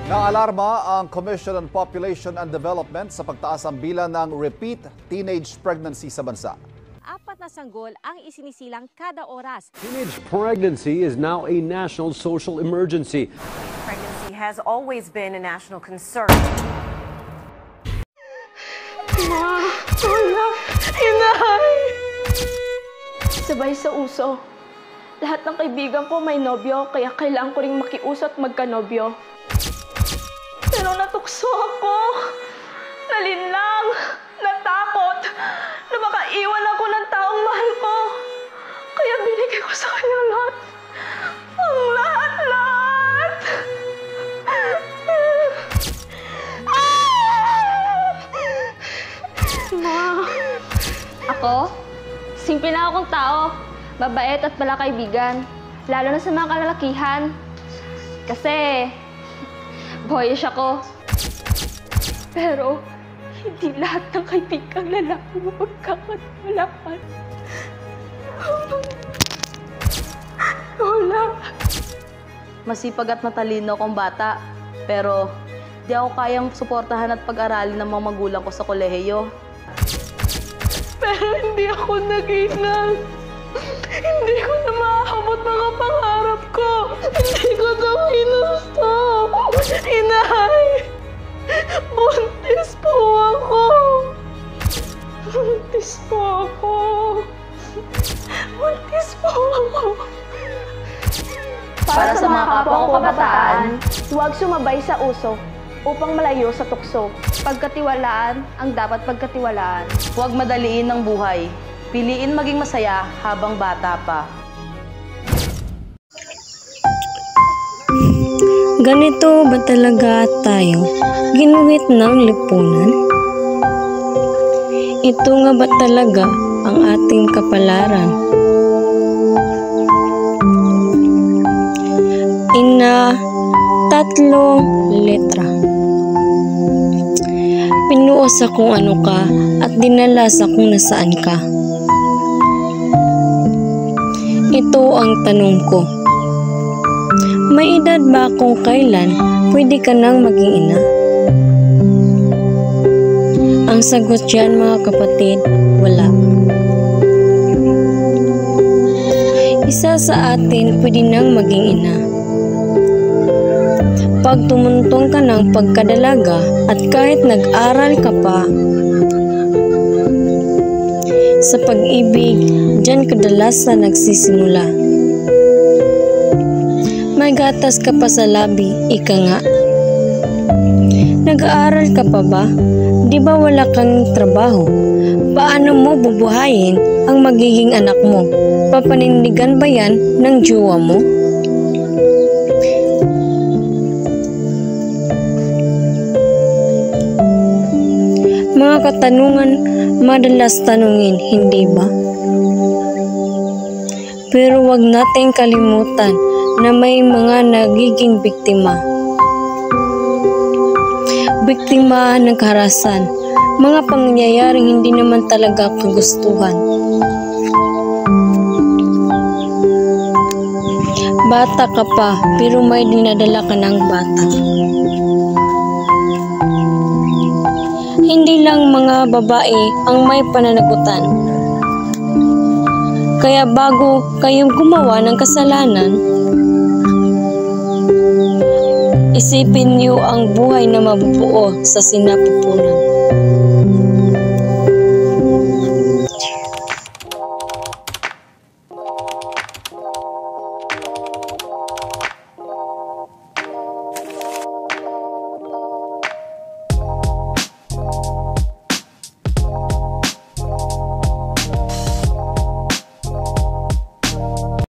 Naalarma ang Commission on Population and Development sa pagtaas ang bilang ng repeat teenage pregnancy sa bansa. 4 na sanggol ang isinisilang kada oras. Teenage pregnancy is now a national social emergency. Pregnancy has always been a national concern. Ma, wala, inay! Sabay sa uso. Lahat ng kaibigan ko may nobyo, kaya kailangan ko ring makiuso at magkanobyo. Pero natukso ako. Nalinlang, natakot, na makaiwan ako ng taong mahal ko. Kaya binigay ko sa kanya lahat. Ang lahat-lahat! Ma, ako? Simple na akong tao. Mabait at pala kaibigan. Lalo na sa mga kalalakihan. Kasi boyish ako. Pero hindi lahat ng kaibigang lalaki mo magkakatiwalaan. Lola. Masipag at matalino akong bata. Pero di ako kayang suportahan at pag-aralin ng mga magulang ko sa kolehiyo. Pero hindi ako nag-inag. Hindi ko na maaabot mga pangarap ko. Hindi ko ito ginusto. Inay! Buntis po ako! Buntis po ako! Buntis po ako! Para sa mga kapwa ko kabataan, huwag sumabay sa uso upang malayo sa tukso. Pagkatiwalaan ang dapat pagkatiwalaan. huwag madaliin ng buhay. Piliin maging masaya habang bata pa. Ganito ba talaga tayo? Ginuhit ng lipunan? Ito nga ba talaga ang ating kapalaran? Ina, 3 letra. Pinuos sa kung ano ka at dinala sa kung nasaan ka. Ito ang tanong ko. May edad ba kung kailan pwede ka nang maging ina? Ang sagot dyan mga kapatid, wala. Isa sa atin pwede nang maging ina. Pag tumuntong ka ng pagkadalaga at kahit nag-aral ka pa, sa pag-ibig, dyan kadalasan nagsisimula. May gatas ka pa sa labi, ika nga. Nag-aaral ka pa ba? Di ba wala kang trabaho? Paano mo bubuhayin ang magiging anak mo? Papanindigan ba yan ng jowa mo? Mga katanungan madalas tanungin, hindi ba? Pero wag nating kalimutan na may mga nagiging biktima. Biktima ng karahasan, mga pangyayaring hindi naman talaga kagustuhan. Bata ka pa, pero may dinadala ka ng bata. Hindi lang mga babae ang may pananagutan. Kaya bago kayong gumawa ng kasalanan, isipin niyo ang buhay na mabubuo sa sinapupunan.